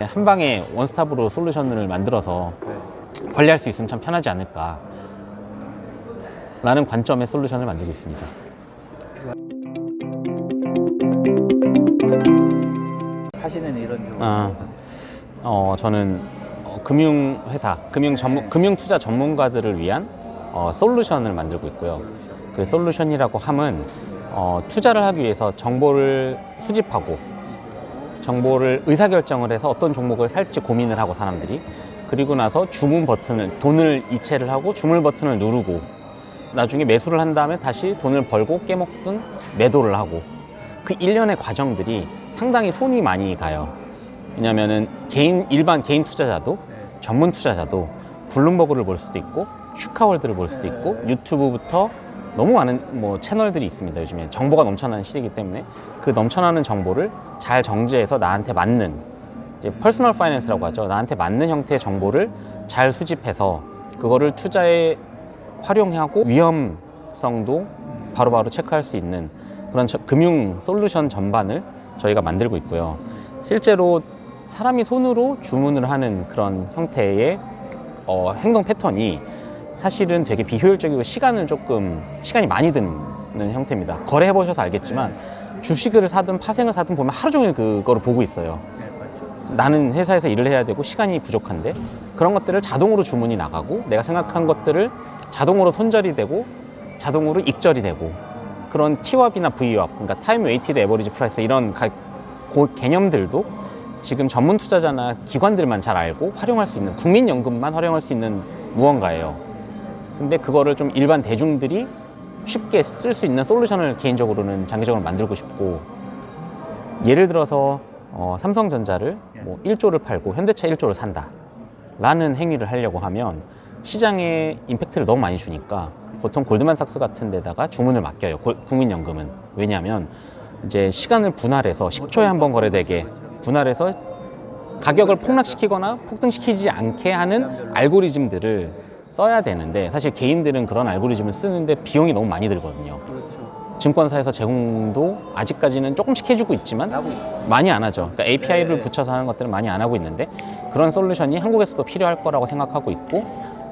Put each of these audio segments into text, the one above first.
한 방에 원스톱으로 솔루션을 만들어서 관리할 수 있으면 참 편하지 않을까 라는 관점의 솔루션을 만들고 있습니다. 하시는 이런 경우 저는 금융회사, 금융투자 전문가들을 위한 솔루션을 만들고 있고요. 그 솔루션이라고 함은 투자를 하기 위해서 정보를 수집하고 정보를 의사결정을 해서 어떤 종목을 살지 고민을 하고 사람들이, 그리고 나서 주문 버튼을, 돈을 이체를 하고 주문 버튼을 누르고 나중에 매수를 한 다음에 다시 돈을 벌고 깨먹든 매도를 하고, 그 일련의 과정들이 상당히 손이 많이 가요. 왜냐면은 일반 개인 투자자도 전문 투자자도 블룸버그를 볼 수도 있고 슈카월드를 볼 수도 있고 유튜브부터 너무 많은 채널들이 있습니다. 요즘에 정보가 넘쳐나는 시대이기 때문에 그 넘쳐나는 정보를 잘 정제해서 나한테 맞는, 이제 퍼스널 파이낸스라고 하죠. 나한테 맞는 형태의 정보를 잘 수집해서 그거를 투자에 활용하고 위험성도 바로바로 체크할 수 있는 그런 금융 솔루션 전반을 저희가 만들고 있고요. 실제로 사람이 손으로 주문을 하는 그런 형태의 행동 패턴이 사실은 되게 비효율적이고 시간이 많이 드는 형태입니다. 거래해 보셔서 알겠지만 주식을 사든 파생을 사든 보면 하루 종일 그거를 보고 있어요. 나는 회사에서 일을 해야 되고 시간이 부족한데 그런 것들을 자동으로 주문이 나가고 내가 생각한 것들을 자동으로 손절이 되고 자동으로 익절이 되고, 그런 T왑이나 V왑, 그러니까 타임 웨이티드 에버리지 프라이스, 이런 개념들도 지금 전문 투자자나 기관들만 잘 알고 활용할 수 있는, 국민연금만 활용할 수 있는 무언가예요. 근데 그거를 좀 일반 대중들이 쉽게 쓸 수 있는 솔루션을 개인적으로는 장기적으로 만들고 싶고, 예를 들어서 삼성전자를 1조를 팔고 현대차 1조를 산다 라는 행위를 하려고 하면 시장에 임팩트를 너무 많이 주니까 보통 골드만삭스 같은 데다가 주문을 맡겨요. 국민연금은. 왜냐하면 이제 시간을 분할해서 10초에 한 번 거래되게 분할해서 가격을 폭락시키거나 폭등시키지 않게 하는 알고리즘들을 써야 되는데, 사실 개인들은 그런 알고리즘을 쓰는데 비용이 너무 많이 들거든요. 증권사에서 제공도 아직까지는 조금씩 해주고 있지만 많이 안 하죠. 그러니까 API를 붙여서 하는 것들은 많이 안 하고 있는데, 그런 솔루션이 한국에서도 필요할 거라고 생각하고 있고,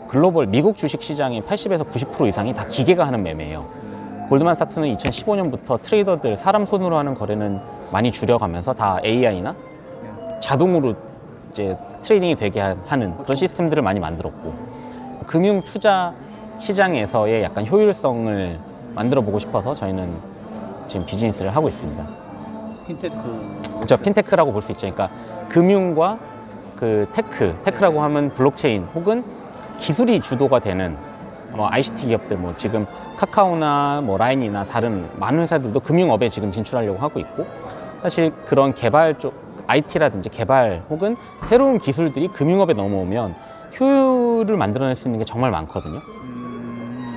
글로벌 미국 주식 시장의 80에서 90% 이상이 다 기계가 하는 매매예요. 골드만삭스는 2015년부터 트레이더들, 사람 손으로 하는 거래는 많이 줄여가면서 다 AI나 자동으로 이제 트레이딩이 되게 하는 그런 시스템들을 많이 만들었고, 금융 투자 시장에서의 약간 효율성을 만들어 보고 싶어서 저희는 지금 비즈니스를 하고 있습니다. 핀테크. 핀테크라고 볼 수 있죠. 그러니까 금융과 그 테크라고 하면 블록체인 혹은 기술이 주도가 되는 ICT 기업들, 지금 카카오나 라인이나 다른 많은 회사들도 금융업에 지금 진출하려고 하고 있고, 사실 그런 개발 쪽 IT라든지 개발 혹은 새로운 기술들이 금융업에 넘어오면 효율을 만들어낼 수 있는 게 정말 많거든요.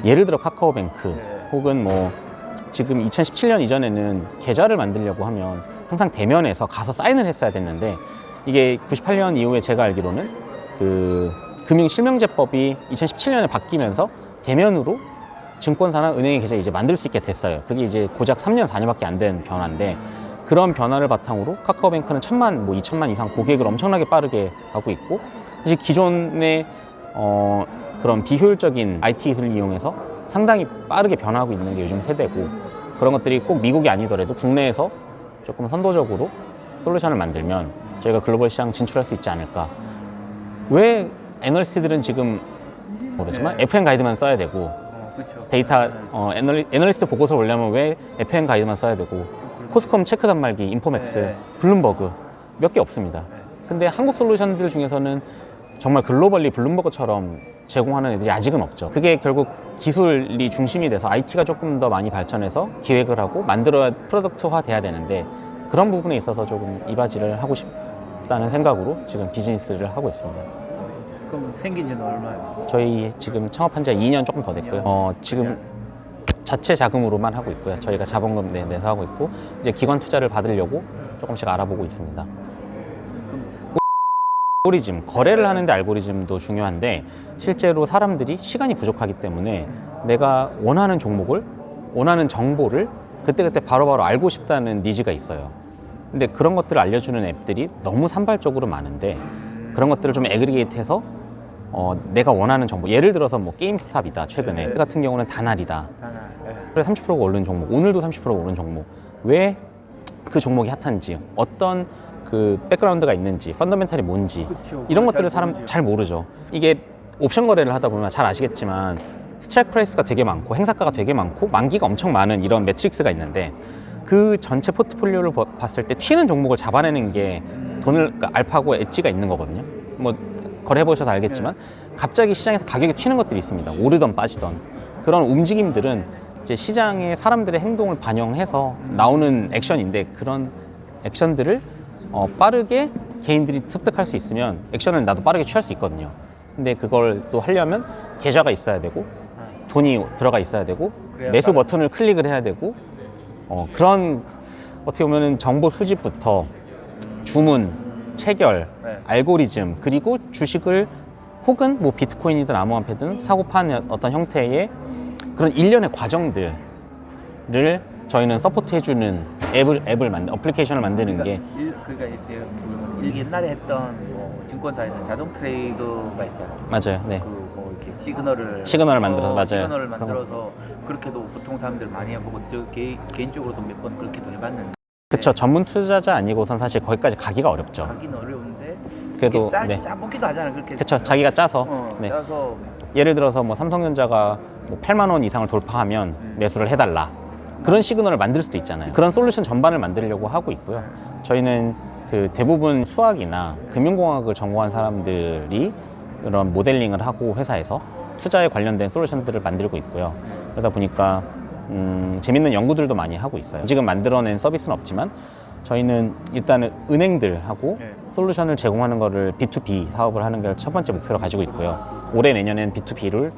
예를 들어 카카오뱅크 혹은 지금 2017년 이전에는 계좌를 만들려고 하면 항상 대면에서 가서 사인을 했어야 됐는데, 이게 98년 이후에 제가 알기로는 그 금융실명제법이 2017년에 바뀌면서 대면으로 증권사나 은행의 계좌 이제 만들 수 있게 됐어요. 그게 이제 고작 3년, 4년밖에 안 된 변화인데, 그런 변화를 바탕으로 카카오뱅크는 1000만, 2000만 이상 고객을 엄청나게 빠르게 하고 있고, 사실 기존의 그런 비효율적인 IT 기술을 이용해서 상당히 빠르게 변화하고 있는 게 요즘 세대고, 그런 것들이 꼭 미국이 아니더라도 국내에서 조금 선도적으로 솔루션을 만들면 저희가 글로벌 시장 진출할 수 있지 않을까. 왜 애널리스트들은 지금 모르지만 FM 가이드만 써야 되고, 데이터 애널리스트 보고서를 올려면 왜 FM 가이드만 써야 되고, 코스컴 체크 단말기, 인포맥스, 블룸버그 몇 개 없습니다. 근데 한국 솔루션들 중에서는 정말 글로벌리 블룸버그처럼 제공하는 애들이 아직은 없죠. 그게 결국 기술이 중심이 돼서 IT가 조금 더 많이 발전해서 기획을 하고 만들어야 프로덕트화 돼야 되는데, 그런 부분에 있어서 조금 이바지를 하고 싶다는 생각으로 지금 비즈니스를 하고 있습니다. 그럼 생긴 지는 얼마예요? 저희 지금 창업한 지가 2년 조금 더 됐고요. 지금 자체 자금으로만 하고 있고요. 저희가 자본금 내서 하고 있고, 이제 기관 투자를 받으려고 조금씩 알아보고 있습니다. 알고리즘, 거래를 하는데 알고리즘도 중요한데, 실제로 사람들이 시간이 부족하기 때문에 내가 원하는 종목을, 원하는 정보를 그때그때 바로바로 알고 싶다는 니즈가 있어요. 근데 그런 것들을 알려주는 앱들이 너무 산발적으로 많은데 그런 것들을 좀 애그리게이트해서 내가 원하는 정보, 예를 들어서 뭐 게임스탑이다 최근에 네. 같은 경우는 다날이다. 하나. 예. 그래 30%가 오른 종목, 오늘도 30%가 오른 종목. 왜 그 종목이 핫한지, 어떤 그 백그라운드가 있는지, 펀더멘탈이 뭔지 그쵸. 이런 잘 것들을 사람 모르죠. 잘 모르죠. 이게 옵션 거래를 하다 보면 잘 아시겠지만 스트라이크 프라이스가 되게 많고 행사가가 되게 많고 만기가 엄청 많은 이런 매트릭스가 있는데 그 전체 포트폴리오를 봤을 때 튀는 종목을 잡아내는 게 돈을 그러니까 알파고 엣지가 있는 거거든요. 뭐 거래해 보셔서 알겠지만 갑자기 시장에서 가격이 튀는 것들이 있습니다. 오르던 빠지던 그런 움직임들은 이제 시장의 사람들의 행동을 반영해서 나오는 액션인데 그런 액션들을 빠르게 개인들이 습득할 수 있으면 액션을 나도 빠르게 취할 수 있거든요. 근데 그걸 또 하려면 계좌가 있어야 되고 돈이 들어가 있어야 되고 그래야 매수 빠르게. 버튼을 클릭을 해야 되고 그런 어떻게 보면은 정보 수집부터 주문, 체결, 네. 알고리즘 그리고 주식을 혹은 뭐 비트코인이든 암호화폐든 사고 파는 어떤 형태의 그런 일련의 과정들을 저희는 서포트해주는 어플리케이션을 만드는 게 그러니까 이제 일 옛날에 했던 뭐 증권사에서 자동 트레이더가 있잖아요. 맞아요. 네. 그 뭐 이렇게 시그널을 만들어서 맞아요. 시그널을 그런 만들어서 그렇게도 보통 사람들 많이 해보고 저 개인적으로도 몇 번 그렇게도 해봤는데 그쵸. 전문 투자자 아니고선 사실 거기까지 가기가 어렵죠. 가긴 어려운데 그래도 그게 네. 짜보기도 하잖아요. 그렇게 그쵸. 자기가 짜서 네. 짜서 예를 들어서 뭐 삼성전자가 뭐 8만 원 이상을 돌파하면 매수를 해달라. 그런 시그널을 만들 수도 있잖아요. 그런 솔루션 전반을 만들려고 하고 있고요. 저희는 그 대부분 수학이나 금융공학을 전공한 사람들이 이런 모델링을 하고 회사에서 투자에 관련된 솔루션들을 만들고 있고요. 그러다 보니까 재밌는 연구들도 많이 하고 있어요. 지금 만들어낸 서비스는 없지만 저희는 일단은 은행들하고 네. 솔루션을 제공하는 거를 B2B 사업을 하는 게 첫 번째 목표로 가지고 있고요. 올해 내년엔 B2B를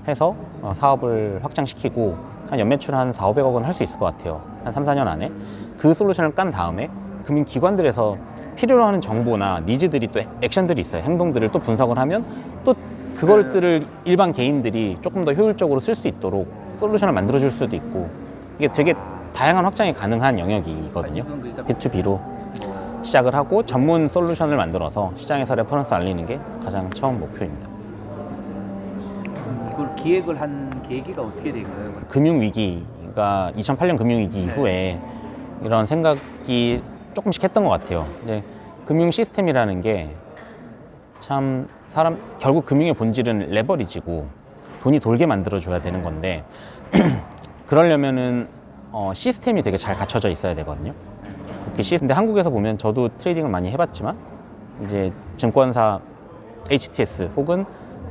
해서 사업을 확장시키고 한 연매출 한 4, 500억 원 할 수 있을 것 같아요. 한 3, 4년 안에. 그 솔루션을 깐 다음에 금융기관들에서 필요로 하는 정보나 니즈들이 또 액션들이 있어요. 행동들을 또 분석을 하면 또 그것들을 일반 개인들이 조금 더 효율적으로 쓸 수 있도록 솔루션을 만들어줄 수도 있고 이게 되게 다양한 확장이 가능한 영역이거든요. B2B로 시작을 하고 전문 솔루션을 만들어서 시장에서 레퍼런스 알리는 게 가장 처음 목표입니다. 이걸 기획을 한 계기가 어떻게 된 거예요? 금융위기가 2008년 금융위기 이후에 이런 생각이 조금씩 했던 것 같아요. 이제 금융 시스템이라는 게 참 결국 금융의 본질은 레버리지고 돈이 돌게 만들어줘야 되는 건데 그러려면은 시스템이 되게 잘 갖춰져 있어야 되거든요. 근데 한국에서 보면 저도 트레이딩을 많이 해봤지만 이제 증권사 HTS 혹은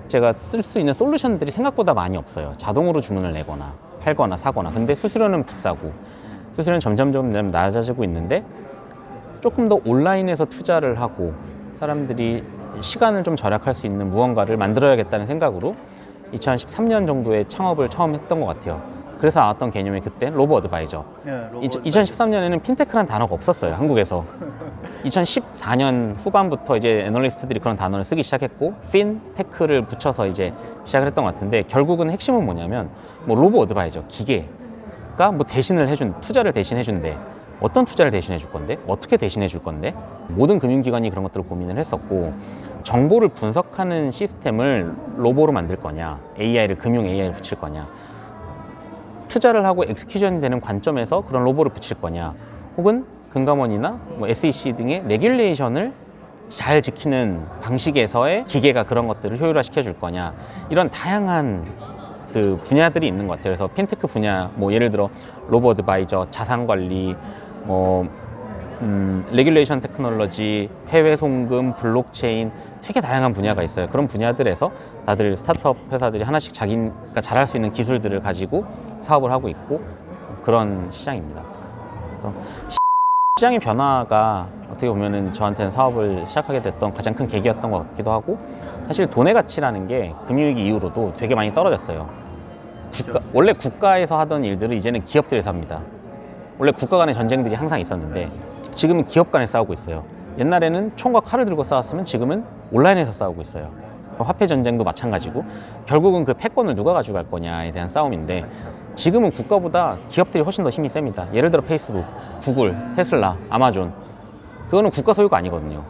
제가 쓸 수 있는 솔루션들이 생각보다 많이 없어요. 자동으로 주문을 내거나 팔거나 사거나. 근데 수수료는 비싸고 수수료는 점점 낮아지고 있는데 조금 더 온라인에서 투자를 하고 사람들이 시간을 좀 절약할 수 있는 무언가를 만들어야겠다는 생각으로 2013년 정도에 창업을 처음 했던 것 같아요. 그래서 나왔던 개념이 그때 로보 어드바이저. 2013년에는 핀테크라는 단어가 없었어요, 한국에서. 2014년 후반부터 이제 애널리스트들이 그런 단어를 쓰기 시작했고, 핀테크를 붙여서 이제 시작을 했던 것 같은데, 결국은 핵심은 뭐냐면, 뭐 로보 어드바이저, 기계가 뭐 투자를 대신해 준대. 어떤 투자를 대신해 줄 건데? 어떻게 대신해 줄 건데? 모든 금융기관이 그런 것들을 고민을 했었고, 정보를 분석하는 시스템을 로보로 만들 거냐, 금융 AI를 붙일 거냐, 투자를 하고 엑스큐션이 되는 관점에서 그런 로보를 붙일 거냐, 혹은 금감원이나 뭐 SEC 등의 레귤레이션을 잘 지키는 방식에서의 기계가 그런 것들을 효율화시켜 줄 거냐, 이런 다양한 그 분야들이 있는 것 같아요. 그래서 핀테크 분야, 뭐 예를 들어 로보 어드바이저, 자산관리, 뭐 레귤레이션 테크놀로지, 해외 송금, 블록체인, 되게 다양한 분야가 있어요. 그런 분야들에서 다들 스타트업 회사들이 하나씩 자기가 잘할 수 있는 기술들을 가지고 사업을 하고 있고 그런 시장입니다. 그래서 시장의 변화가 어떻게 보면은 저한테는 사업을 시작하게 됐던 가장 큰 계기였던 것 같기도 하고, 사실 돈의 가치라는 게 금융위기 이후로도 되게 많이 떨어졌어요. 원래 국가에서 하던 일들을 이제는 기업들에서 합니다. 원래 국가 간의 전쟁들이 항상 있었는데 지금은 기업 간에 싸우고 있어요. 옛날에는 총과 칼을 들고 싸웠으면 지금은 온라인에서 싸우고 있어요. 화폐 전쟁도 마찬가지고 결국은 그 패권을 누가 가져갈 거냐에 대한 싸움인데, 지금은 국가보다 기업들이 훨씬 더 힘이 셉니다. 예를 들어 페이스북, 구글, 테슬라, 아마존, 그거는 국가 소유가 아니거든요.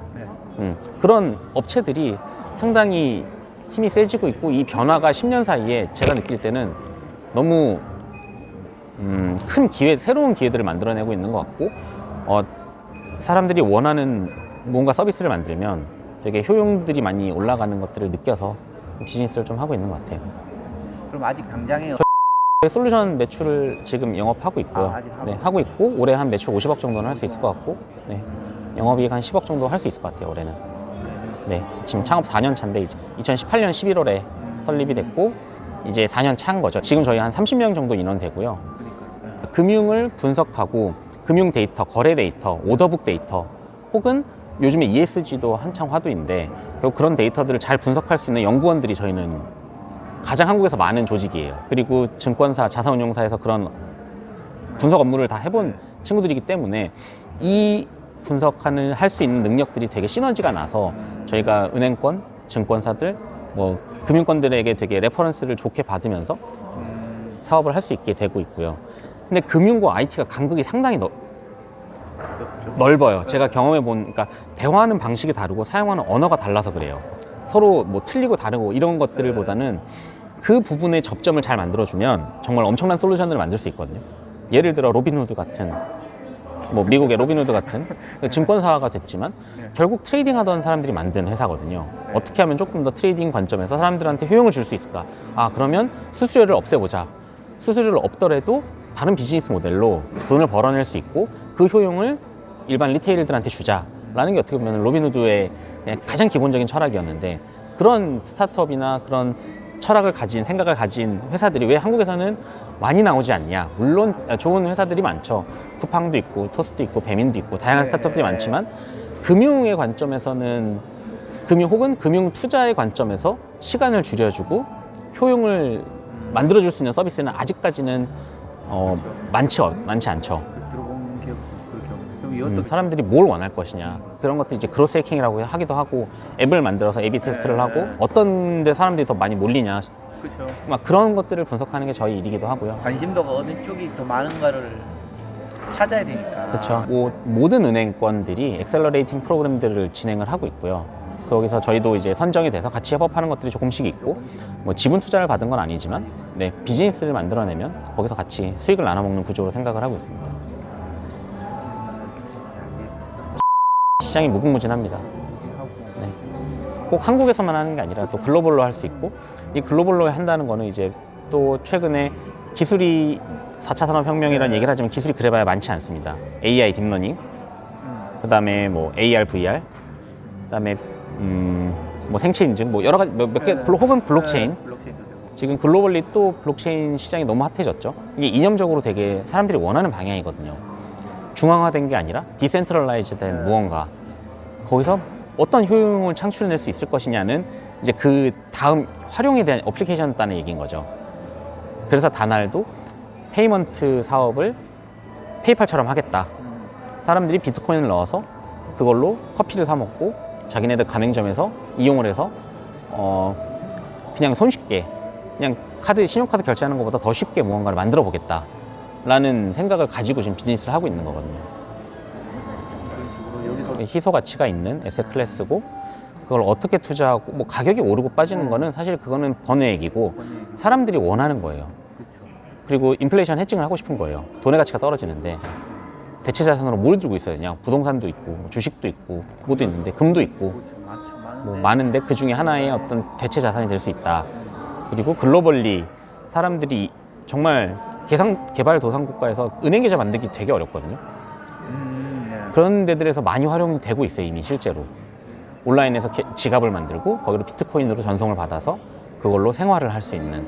네. 그런 업체들이 상당히 힘이 세지고 있고, 이 변화가 10년 사이에 제가 느낄 때는 너무 큰 기회, 새로운 기회들을 만들어내고 있는 것 같고, 사람들이 원하는 뭔가 서비스를 만들면 되게 효용들이 많이 올라가는 것들을 느껴서 비즈니스를 좀 하고 있는 것 같아요. 그럼 아직 당장에 솔루션 매출을 지금 영업하고 있고요. 아직 하고. 네, 하고 있고, 올해 한 매출 50억 정도는 할 수 있을 것 같고, 네, 영업이익 한 10억 정도 할 수 있을 것 같아요, 올해는. 네, 지금 창업 4년 차인데 이제 2018년 11월에 설립이 됐고, 이제 4년 차인 거죠. 지금 저희 한 30명 정도 인원 되고요. 금융을 분석하고, 금융 데이터, 거래 데이터, 오더북 데이터, 혹은 요즘에 ESG도 한창 화두인데, 결국 그런 데이터들을 잘 분석할 수 있는 연구원들이 저희는 가장 한국에서 많은 조직이에요. 그리고 증권사, 자산운용사에서 그런 분석 업무를 다 해본 친구들이기 때문에 이 분석하는 할 수 있는 능력들이 되게 시너지가 나서 저희가 은행권, 증권사들, 뭐 금융권들에게 되게 레퍼런스를 좋게 받으면서 사업을 할 수 있게 되고 있고요. 근데 금융과 IT가 간극이 상당히 넓어요. 제가 경험해 보니까 대화하는 방식이 다르고 사용하는 언어가 달라서 그래요. 서로 뭐 틀리고 다르고 이런 것들보다는 그 부분의 접점을 잘 만들어주면 정말 엄청난 솔루션을 만들 수 있거든요. 예를 들어 로빈후드 같은, 뭐 미국의 로빈후드 같은 증권사가 됐지만 결국 트레이딩 하던 사람들이 만든 회사거든요. 어떻게 하면 조금 더 트레이딩 관점에서 사람들한테 효용을 줄 수 있을까? 그러면 수수료를 없애보자. 수수료를 없더라도 다른 비즈니스 모델로 돈을 벌어낼 수 있고, 그 효용을 일반 리테일들한테 주자라는 게 어떻게 보면 로빈후드의 그냥 가장 기본적인 철학이었는데, 그런 스타트업이나 그런 철학을 가진, 생각을 가진 회사들이 왜 한국에서는 많이 나오지 않냐. 물론 좋은 회사들이 많죠. 쿠팡도 있고 토스도 있고 배민도 있고 다양한 스타트업들이 많지만, 금융의 관점에서는, 금융 혹은 금융 투자의 관점에서 시간을 줄여주고 효용을 만들어줄 수 있는 서비스는 아직까지는 많지 않죠. 들어본 기억도 그렇게. 그럼 이것도 사람들이 뭘 원할 것이냐, 그런 것도 이제 그로스 해킹이라고 하기도 하고, 앱을 만들어서 A/B 테스트를 하고 어떤 데 사람들이 더 많이 몰리냐, 그렇죠. 막 그런 것들을 분석하는 게 저희 일이기도 하고요. 관심도가 어느 쪽이 더 많은가를 찾아야 되니까. 그렇죠. 모든 은행권들이 엑셀러레이팅 프로그램들을 진행을 하고 있고요. 거기서 저희도 이제 선정이 돼서 같이 협업하는 것들이 조금씩 있고, 뭐 지분 투자를 받은 건 아니지만, 네, 비즈니스를 만들어내면 거기서 같이 수익을 나눠 먹는 구조로 생각을 하고 있습니다. 시장이 무궁무진합니다. 네. 꼭 한국에서만 하는 게 아니라 또 글로벌로 할 수 있고, 이 글로벌로 한다는 거는 이제 또 최근에 기술이 4차 산업혁명이라는 얘기를 하지만 기술이 그래봐야 많지 않습니다. AI, 딥러닝, 그 다음에 뭐 AR, VR, 그 다음에 뭐 생체 인증, 뭐 여러 가지 몇 개, 혹은 블록체인. 지금 글로벌리 또 블록체인 시장이 너무 핫해졌죠. 이게 이념적으로 되게 사람들이 원하는 방향이거든요. 중앙화된 게 아니라 디센트럴라이즈된 무언가, 거기서 어떤 효용을 창출해낼 수 있을 것이냐는 이제 그 다음 활용에 대한 어플리케이션이라는 얘기인 거죠. 그래서 다날도 페이먼트 사업을 페이팔처럼 하겠다. 사람들이 비트코인을 넣어서 그걸로 커피를 사 먹고 자기네들 가맹점에서 이용을 해서 그냥 손쉽게, 그냥 신용카드 결제하는 것보다 더 쉽게 무언가를 만들어 보겠다 라는 생각을 가지고 지금 비즈니스를 하고 있는 거거든요. 그런 식으로 여기서 희소 가치가 있는 에셋 클래스고, 그걸 어떻게 투자하고, 뭐 가격이 오르고 빠지는 거는 사실 그거는 번외액이고 사람들이 원하는 거예요. 그리고 인플레이션 해칭을 하고 싶은 거예요. 돈의 가치가 떨어지는데 대체 자산으로 뭘 들고 있어야 되냐. 부동산도 있고 주식도 있고 뭐도 있는데 금도 있고 뭐 많은데 그 중에 하나의 어떤 대체 자산이 될 수 있다. 그리고 글로벌리 사람들이 정말 개발도상국가에서 은행 계좌 만들기 되게 어렵거든요. 그런 데들에서 많이 활용이 되고 있어요. 이미 실제로 온라인에서 지갑을 만들고 거기로 비트코인으로 전송을 받아서 그걸로 생활을 할 수 있는.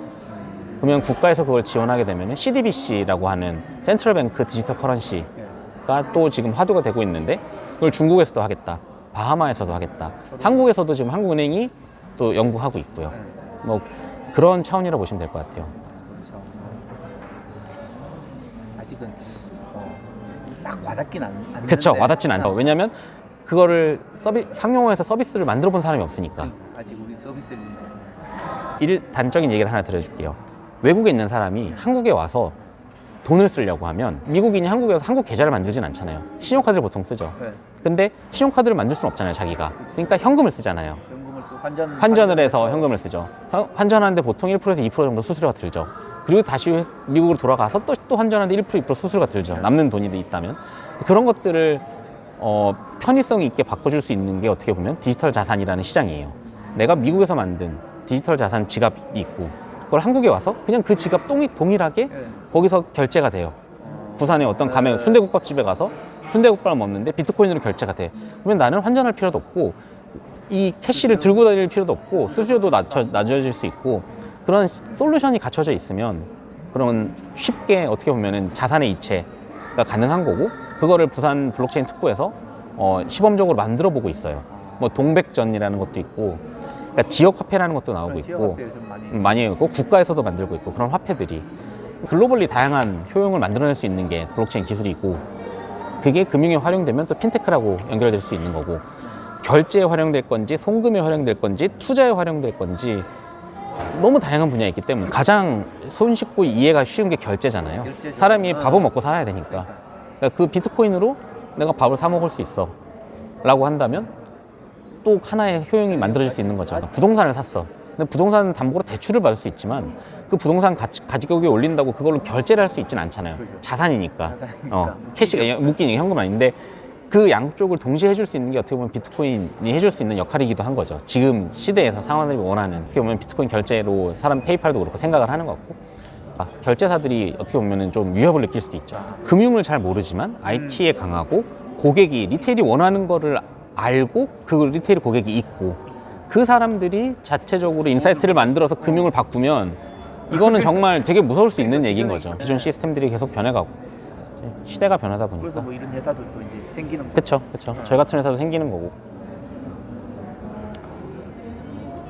그러면 국가에서 그걸 지원하게 되면 CDBC라고 하는 센트럴뱅크 디지털 커런시가 또 지금 화두가 되고 있는데, 그걸 중국에서도 하겠다, 바하마에서도 하겠다, 한국에서도 지금 한국은행이 또 연구하고 있고요. 뭐 그런 차원이라고 보시면 될 것 같아요. 아직은 딱 와닿긴 않는데. 그렇죠. 와닿진 않죠. 왜냐하면 그거를 상용화해서 서비스를 만들어 본 사람이 없으니까. 아직 우리 서비스를 단적인 얘기를 하나 들어줄게요. 외국에 있는 사람이 한국에 와서 돈을 쓰려고 하면 미국인이 한국에 와서 한국 계좌를 만들진 않잖아요. 신용카드를 보통 쓰죠. 네. 근데 신용카드를 만들 수는 없잖아요, 자기가. 그러니까 현금을 쓰잖아요. 연금을 쓰고 환전을 해서 현금을 쓰죠. 환전하는데 보통 1%에서 2% 정도 수수료가 들죠. 그리고 다시 미국으로 돌아가서 또 환전하는데 1%, 2% 수수료가 들죠. 남는 돈이 있다면. 그런 것들을 편의성 있게 바꿔줄 수 있는 게 어떻게 보면 디지털 자산이라는 시장이에요. 내가 미국에서 만든 디지털 자산 지갑이 있고 그걸 한국에 와서 그냥 그 지갑 동일하게 네. 거기서 결제가 돼요. 부산에 어떤 가면 순대국밥집에 가서 순대국밥을 먹는데 비트코인으로 결제가 돼. 그러면 나는 환전할 필요도 없고 이 캐시를 들고 다닐 필요도 없고 수수료도 낮아질 수 있고 그런 솔루션이 갖춰져 있으면 그런 쉽게 어떻게 보면은 자산의 이체가 가능한 거고 그거를 부산 블록체인 특구에서 시범적으로 만들어 보고 있어요. 뭐 동백전이라는 것도 있고 그러니까 지역 화폐라는 것도 나오고 지역 있고 화폐를 좀 많이 있고 국가에서도 만들고 있고 그런 화폐들이 글로벌리 다양한 효용을 만들어낼 수 있는 게 블록체인 기술이고 그게 금융에 활용되면 또 핀테크라고 연결될 수 있는 거고 결제에 활용될 건지 송금에 활용될 건지 투자에 활용될 건지 너무 다양한 분야에 있기 때문에 가장 손쉽고 이해가 쉬운 게 결제잖아요. 결제죠. 사람이 밥을 먹고 살아야 되니까 그러니까 그 비트코인으로 내가 밥을 사 먹을 수 있어 라고 한다면 또 하나의 효용이 만들어질 수 있는 거죠. 그러니까 부동산을 샀어. 근데 부동산 담보로 대출을 받을 수 있지만 그 부동산 가격이 올린다고 그걸로 결제를 할 수 있지는 않잖아요. 그렇죠. 자산이니까. 자산이니까. 캐시가 묶이니까 현금 아닌데 그 양쪽을 동시에 해줄 수 있는 게 어떻게 보면 비트코인이 해줄 수 있는 역할이기도 한 거죠. 지금 시대에서 상황들이 원하는 어떻게 보면 비트코인 결제로 사람 페이팔도 그렇고 생각을 하는 것 같고 결제사들이 어떻게 보면 좀 위협을 느낄 수도 있죠. 금융을 잘 모르지만 IT에 강하고 고객이 리테일이 원하는 거를 알고 그 리테일 고객이 있고 그 사람들이 자체적으로 인사이트를 만들어서 금융을 바꾸면 이거는 정말 되게 무서울 수 있는 얘기인 거죠. 기존 시스템들이 계속 변해가고 시대가 변하다 보니까. 그래서 뭐 이런 회사들도 이제 생기는 거죠. 그쵸, 그쵸. 저희 같은 회사도 생기는 거고.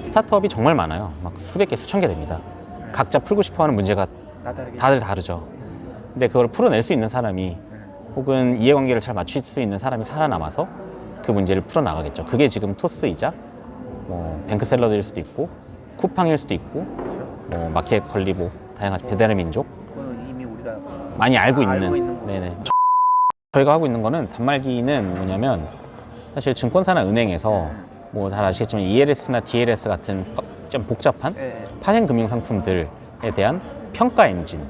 스타트업이 정말 많아요. 막 수백 개, 수천 개 됩니다. 각자 풀고 싶어 하는 문제가 다 다르게. 다들 다르죠. 근데 그걸 풀어낼 수 있는 사람이 혹은 이해관계를 잘 맞출 수 있는 사람이 살아남아서 그 문제를 풀어나가겠죠. 그게 지금 토스이자 뭐 뱅크샐러드일 수도 있고 쿠팡일 수도 있고 뭐 마켓 걸리고 다양한 배달의 민족 그거는 이미 우리가 많이 알고 있는, 거고. 네네. 저희가 하고 있는 거는 단말기는 뭐냐면 사실 증권사나 은행에서 뭐 잘 아시겠지만 ELS나 DLS 같은 좀 복잡한 예. 파생 금융 상품들에 대한 평가 엔진,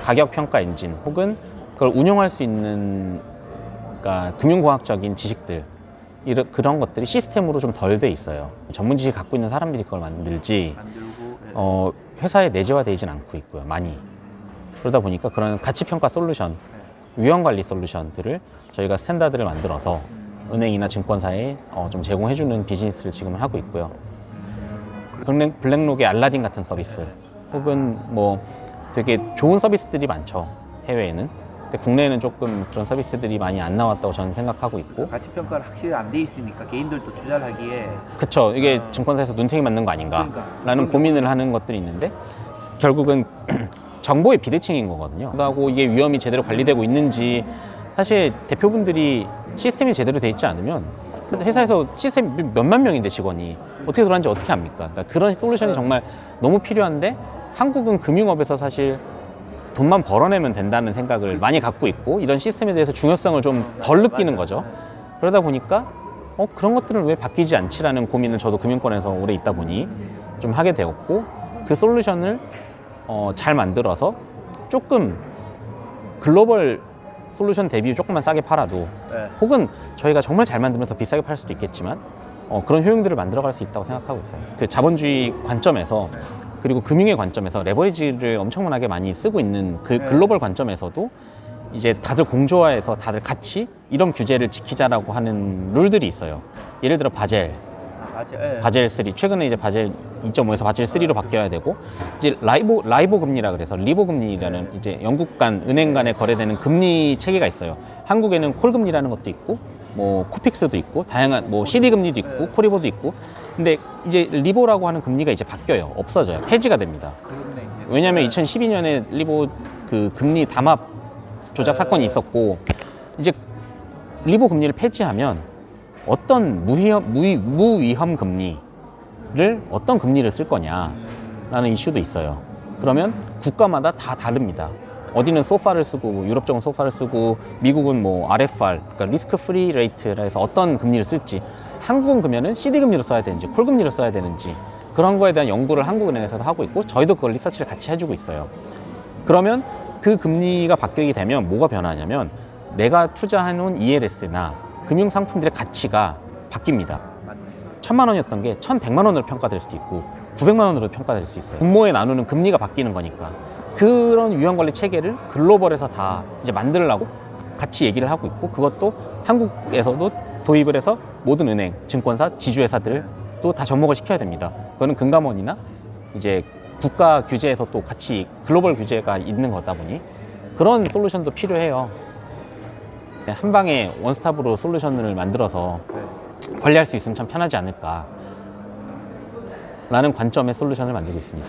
가격 평가 엔진 혹은 그걸 운용할 수 있는 그러니까 금융공학적인 지식들 그런 것들이 시스템으로 좀 덜 돼 있어요. 전문 지식 갖고 있는 사람들이 그걸 만들지 만들고 회사에 내재화되진 않고 있고요. 많이. 그러다 보니까 그런 가치평가 솔루션, 위험관리 솔루션들을 저희가 스탠다드를 만들어서 은행이나 증권사에 좀 제공해주는 비즈니스를 지금 하고 있고요. 블랙록의 알라딘 같은 서비스 혹은 뭐 되게 좋은 서비스들이 많죠. 해외에는. 근데 국내에는 조금 그런 서비스들이 많이 안 나왔다고 저는 생각하고 있고. 가치 평가를 확실히 안 돼 있으니까 개인들도 투자를 하기에 그쵸. 이게 증권사에서 눈탱이 맞는 거 아닌가 라는 고민을 하는 것들이 있는데 결국은 정보의 비대칭인 거거든요. 하고 이게 위험이 제대로 관리되고 있는지 사실 대표분들이 시스템이 제대로 돼 있지 않으면 회사에서 시스템 몇만 명인데 직원이 어떻게 돌아가는지 어떻게 합니까? 그러니까 그런 솔루션이 정말 너무 필요한데 한국은 금융업에서 사실 돈만 벌어내면 된다는 생각을 많이 갖고 있고 이런 시스템에 대해서 중요성을 좀 덜 느끼는 거죠. 그러다 보니까 그런 것들은 왜 바뀌지 않지라는 고민을 저도 금융권에서 오래 있다 보니 좀 하게 되었고 그 솔루션을 잘 만들어서 조금 글로벌 솔루션 대비 조금만 싸게 팔아도 혹은 저희가 정말 잘 만들면 더 비싸게 팔 수도 있겠지만 그런 효용들을 만들어갈 수 있다고 생각하고 있어요. 그 자본주의 관점에서 그리고 금융의 관점에서 레버리지를 엄청나게 많이 쓰고 있는 그 글로벌 관점에서도 이제 다들 공조화해서 다들 같이 이런 규제를 지키자라고 하는 룰들이 있어요. 예를 들어 바젤 3 최근에 이제 바젤 2.5에서 바젤 3로 바뀌어야 되고 이제 라이보 금리라 그래서 리보 금리라는 이제 영국 간 은행 간에 거래되는 금리 체계가 있어요. 한국에는 콜 금리라는 것도 있고 뭐 코픽스도 있고 다양한 뭐 CD 금리도 있고 코리보도 있고 근데 이제 리보라고 하는 금리가 이제 바뀌어요. 없어져요. 폐지가 됩니다. 왜냐하면 2012년에 리보 그 금리 담합 조작 사건이 있었고 이제 리보 금리를 폐지하면 어떤 무위험 금리를 어떤 금리를 쓸 거냐라는 이슈도 있어요. 그러면 국가마다 다 다릅니다. 어디는 소파를 쓰고 유럽 쪽은 소파를 쓰고 미국은 뭐 RFR, 그러니까 리스크 프리 레이트라 해서 어떤 금리를 쓸지, 한국은 그러면은 CD 금리로 써야 되는지 콜 금리로 써야 되는지 그런 거에 대한 연구를 한국은행에서도 하고 있고 저희도 그걸 리서치를 같이 해주고 있어요. 그러면 그 금리가 바뀌게 되면 뭐가 변하냐면 내가 투자해놓은 ELS나 금융상품들의 가치가 바뀝니다. 맞네. 1,000만 원이었던 게 1,100만 원으로 평가될 수도 있고 900만 원으로 평가될 수 있어요. 분모에 나누는 금리가 바뀌는 거니까 그런 유형관리 체계를 글로벌에서 다 이제 만들려고 같이 얘기를 하고 있고 그것도 한국에서도 도입을 해서 모든 은행, 증권사, 지주회사들을 또 다 접목을 시켜야 됩니다. 그거는 금감원이나 이제 국가 규제에서 또 같이 글로벌 규제가 있는 거다 보니 그런 솔루션도 필요해요. 그냥 한 방에 원스톱으로 솔루션을 만들어서 관리할 수 있으면 참 편하지 않을까 라는 관점의 솔루션을 만들고 있습니다.